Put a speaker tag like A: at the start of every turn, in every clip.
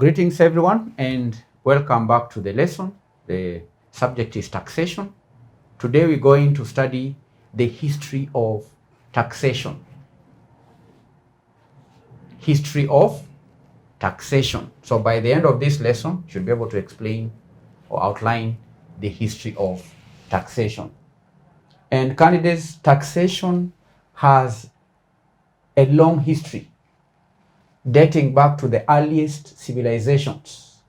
A: Greetings everyone and welcome back to the lesson. The subject is taxation. Today we're going to study the history of taxation. History of taxation. So by the end of this lesson, you should be able to explain or outline the history of taxation. And candidates, taxation has a long history dating back to the earliest civilizations.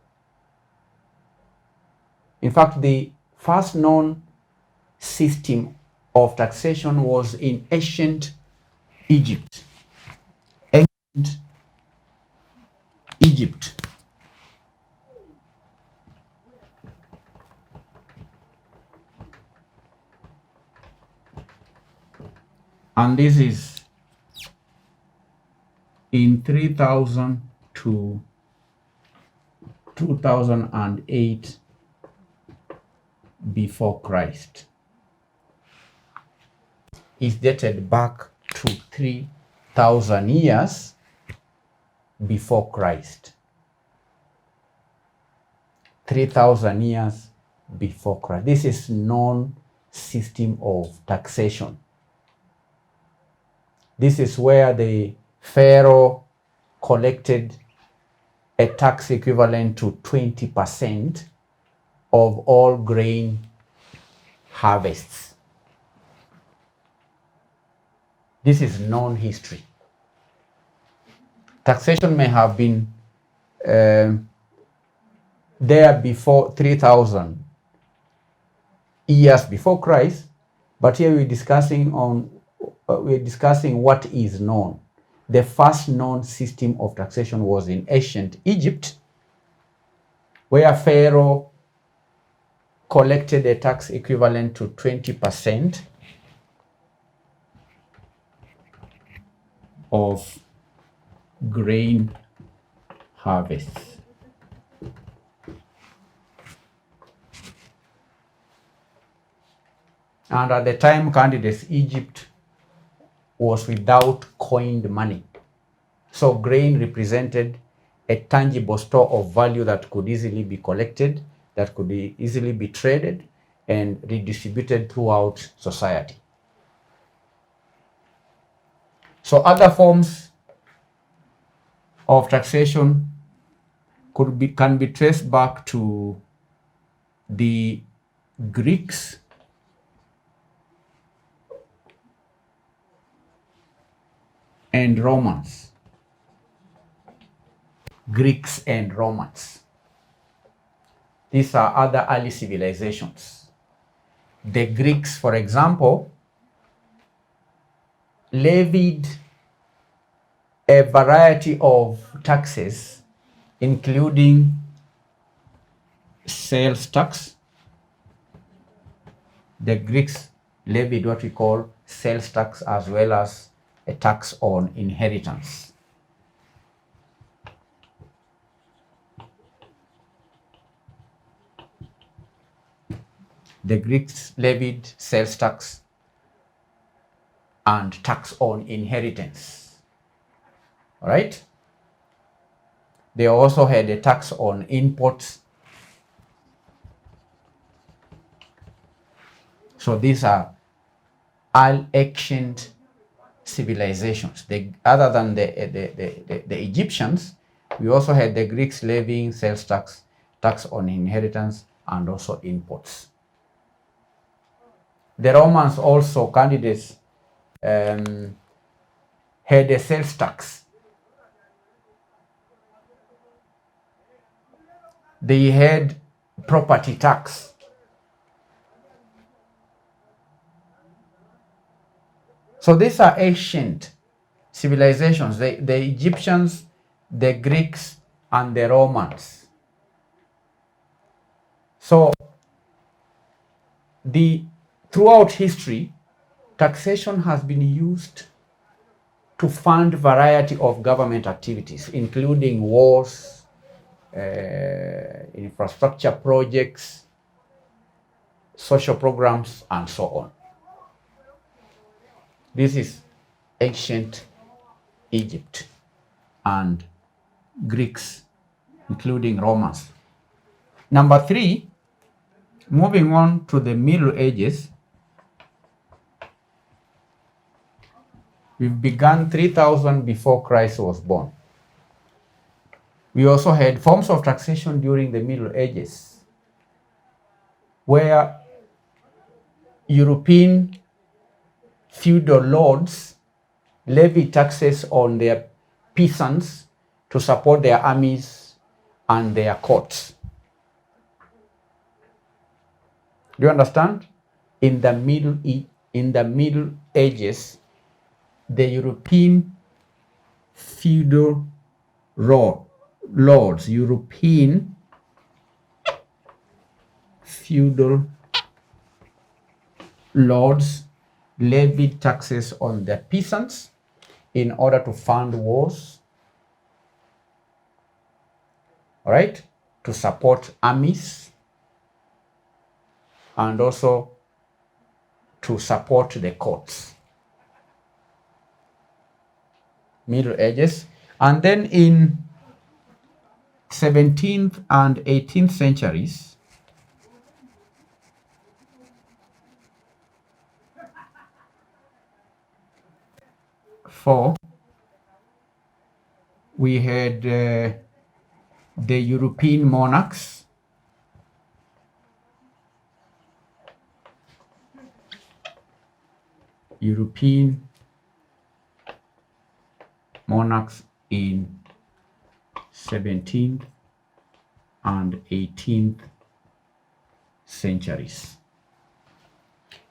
A: In fact, the first known system of taxation was in ancient Egypt. Ancient Egypt. And this is in 3000 to 2008 before Christ. It's dated back to 3000 years before Christ. 3000 years before Christ. This is known system of taxation. This is where the Pharaoh collected a tax equivalent to 20% of all grain harvests. This is known history. Taxation may have been there before 3000 years before Christ, but here we're discussing what is known. The first known system of taxation was in ancient Egypt, where Pharaoh collected a tax equivalent to 20% of grain harvests. And at the time, candidates, Egypt was without coined money. So grain represented a tangible store of value that could easily be collected, that could easily be traded and redistributed throughout society. So other forms of taxation can be traced back to the Greeks and Romans. Greeks and Romans. These are other early civilizations. The Greeks, for example, levied a variety of taxes, including sales tax. The Greeks levied what we call sales tax, as well as a tax on inheritance. The Greeks levied sales tax and tax on inheritance. All right? They also had a tax on imports. So these are all ancient civilizations. Other than the Egyptians, we also had the Greeks levying sales tax, tax on inheritance, and also imports. The Romans also, candidates, had a sales tax. They had property tax. So these are ancient civilizations, the Egyptians, the Greeks, and the Romans. So throughout history, taxation has been used to fund a variety of government activities, including wars, infrastructure projects, social programs, and so on. This is ancient Egypt and Greeks including Romans. Number 3, moving on to the Middle Ages, we've begun 3000 before Christ was born. We also had forms of taxation during the Middle Ages, where European feudal lords levied taxes on their peasants to support their armies and their courts. Do you understand? In the Middle Ages, the European feudal lords, European feudal lords levied taxes on their peasants in order to fund wars, all right, to support armies, and also to support the courts. Middle Ages. And then in 17th and 18th centuries, we had the European monarchs, in 17th and 18th centuries.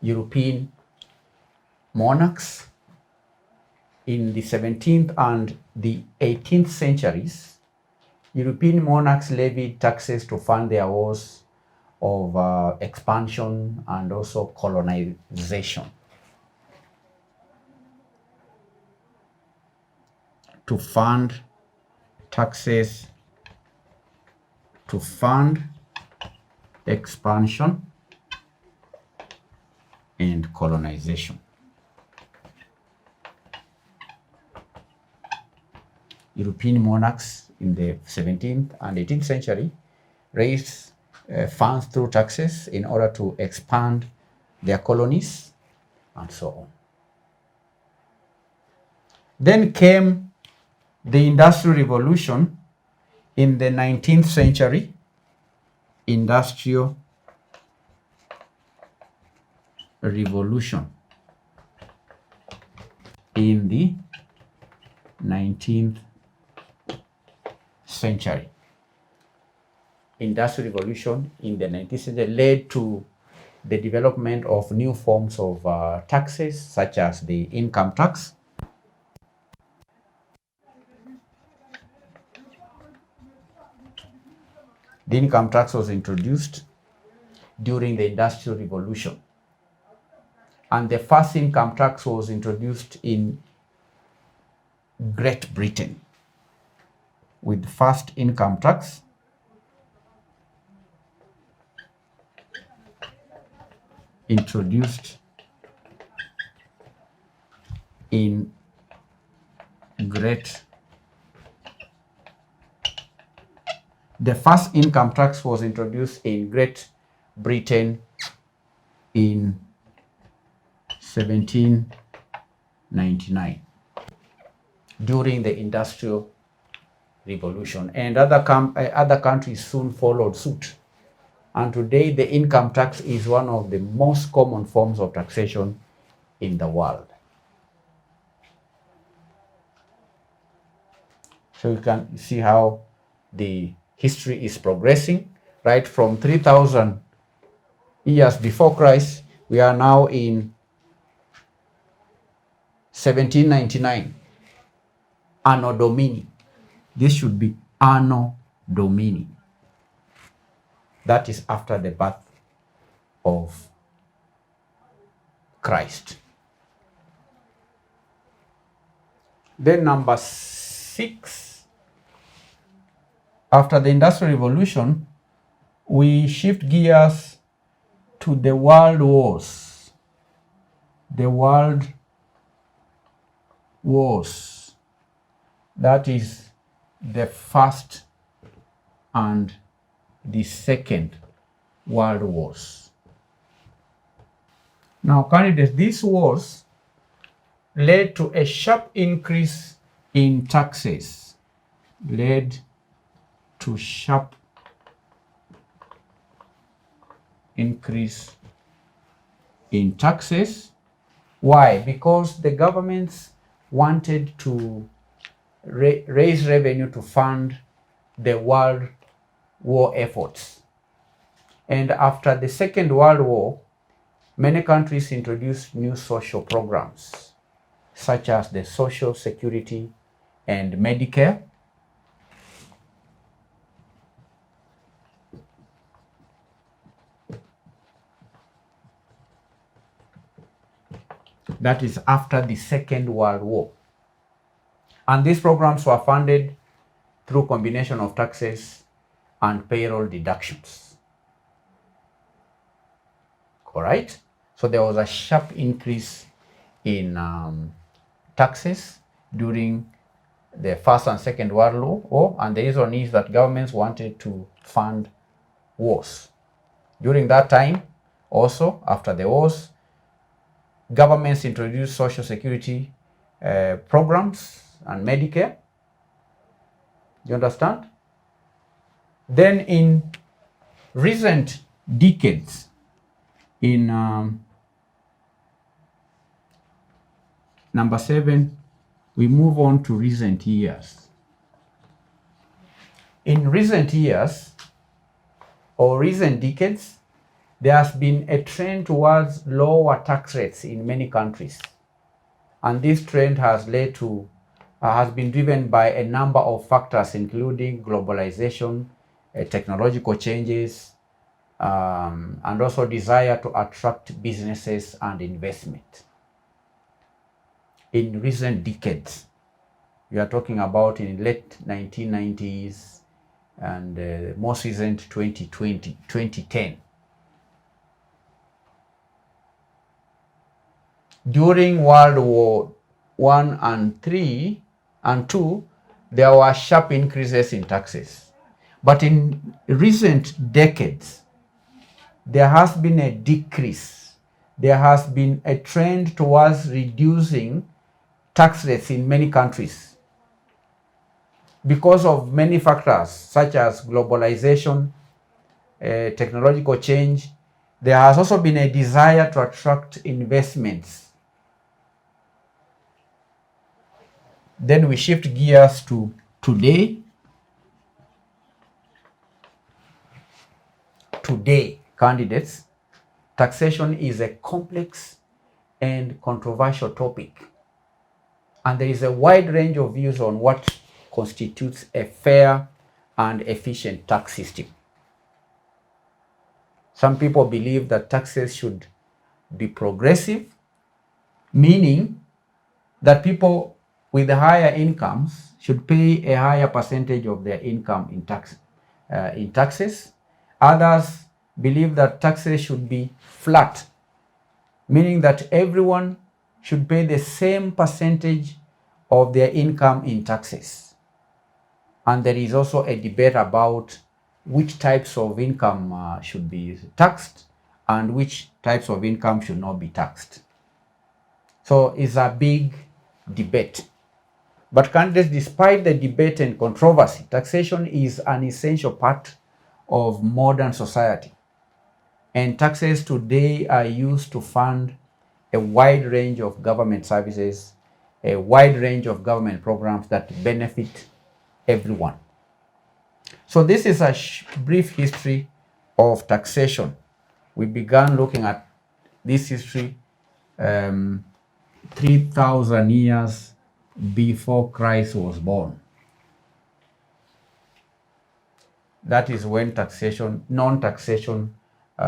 A: European monarchs in the 17th and the 18th centuries, European monarchs levied taxes to fund their wars of expansion and also colonization. To fund taxes to fund expansion and colonization. European monarchs in the 17th and 18th century raised funds through taxes in order to expand their colonies and so on. Then came the Industrial Revolution in the 19th century. Industrial Revolution in the 19th century. Industrial Revolution in the 19th century led to the development of new forms of taxes, such as the income tax. The income tax was introduced during the Industrial Revolution, and the first income tax was introduced in Great Britain, with first income tax introduced in The first income tax was introduced in Great Britain in 1799 during the Industrial Revolution, and other countries soon followed suit. And today, the income tax is one of the most common forms of taxation in the world. So you can see how the history is progressing, right? From 3,000 years before Christ, we are now in 1799, Anno Domini. This should be Anno Domini. That is after the birth of Christ. Then number 6, after the Industrial Revolution, we shift gears to the world wars. The world wars. That is the First and the Second World Wars. Now, candidates, these wars led to a sharp increase in taxes, led to sharp increase in taxes. Why? Because the governments wanted to raise revenue to fund the World War efforts. And after the Second World War, many countries introduced new social programs, such as the Social Security and Medicare. That is after the Second World War. And these programs were funded through combination of taxes and payroll deductions. All right? So there was a sharp increase in taxes during the First and Second World War, and the reason is that governments wanted to fund wars. During that time, also after the wars, governments introduced social security programs and Medicare. You understand? Then in recent decades, in number 7, we move on to recent years. In recent years or recent decades, there has been a trend towards lower tax rates in many countries. And this trend has led to, has been driven by a number of factors, including globalization, technological changes, and also desire to attract businesses and investment. In recent decades, we are talking about in late 1990s and most recent 2010. During World War I and III and II, there were sharp increases in taxes. But in recent decades, there has been a decrease. There has been a trend towards reducing tax rates in many countries because of many factors such as globalization, technological change. There has also been a desire to attract investments. Then we shift gears to today. Today, candidates, taxation is a complex and controversial topic. And there is a wide range of views on what constitutes a fair and efficient tax system. Some people believe that taxes should be progressive, meaning that people with higher incomes should pay a higher percentage of their income in taxes. Others believe that taxes should be flat, meaning that everyone should pay the same percentage of their income in taxes. And there is also a debate about which types of income should be taxed and which types of income should not be taxed. So it's a big debate. But candidates, despite the debate and controversy, taxation is an essential part of modern society. And taxes today are used to fund a wide range of government services, a wide range of government programs that benefit everyone. So this is a brief history of taxation. We began looking at this history 3,000 years before Christ was born. That is when taxation, non-taxation, we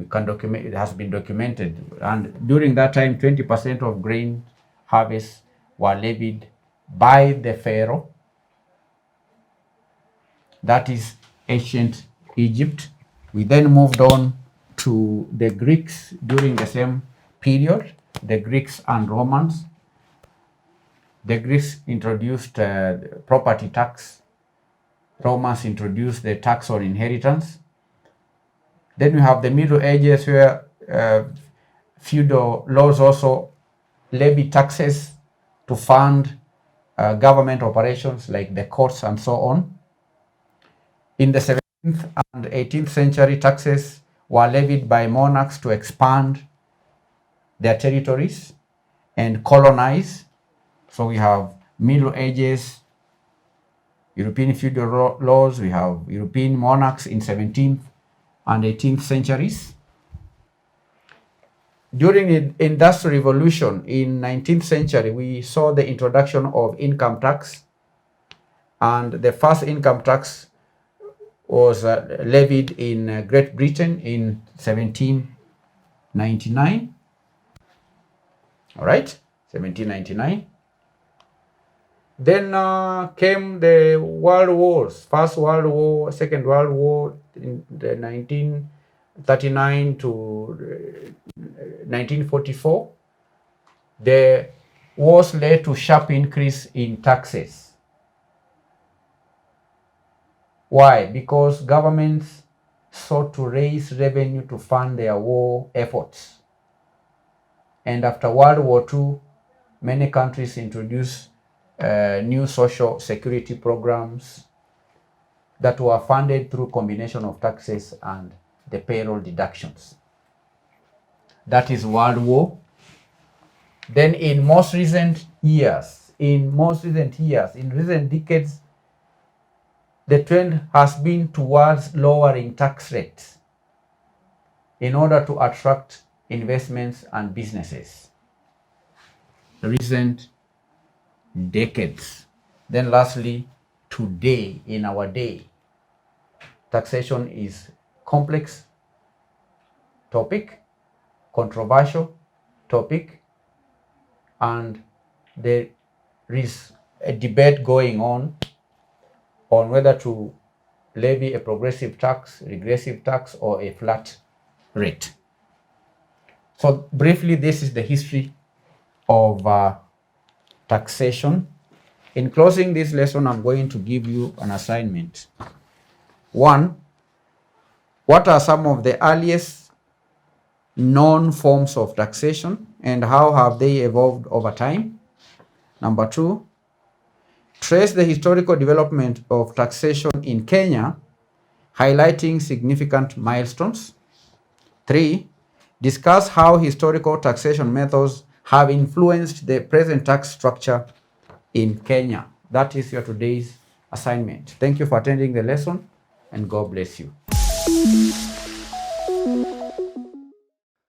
A: can document, it has been documented. And during that time, 20% of grain harvests were levied by the Pharaoh. That is ancient Egypt. We then moved on to the Greeks during the same period, the Greeks and Romans. The Greeks introduced property tax Romans introduced the tax on inheritance. Then we have the Middle Ages, where feudal laws also levy taxes to fund government operations like the courts and so on. In the 17th and 18th century, taxes were levied by monarchs to expand their territories and colonize. So we have Middle Ages, European feudal laws, we have European monarchs in 17th and 18th centuries. During the Industrial Revolution in 19th century, we saw the introduction of income tax, and the first income tax was levied in Great Britain in 1799. All right, 1799. Then came the World Wars, First World War, Second World War in the 1939 to 1944. The wars led to sharp increase in taxes. Why? Because governments sought to raise revenue to fund their war efforts. And after World War II, many countries introduced new social security programs that were funded through combination of taxes and the payroll deductions. That is World War. Then in recent decades, the trend has been towards lowering tax rates in order to attract investments and businesses. Recent decades. Then lastly, today, in our day, taxation is complex topic, controversial topic, and there is a debate going on whether to levy a progressive tax, regressive tax, or a flat rate. So briefly, this is the history of taxation. In closing this lesson, I'm going to give you an assignment. 1, what are some of the earliest known forms of taxation and how have they evolved over time? Number 2, trace the historical development of taxation in Kenya, highlighting significant milestones. 3, discuss how historical taxation methods have influenced the present tax structure in Kenya. That is your today's assignment. Thank you for attending the lesson, and God bless you.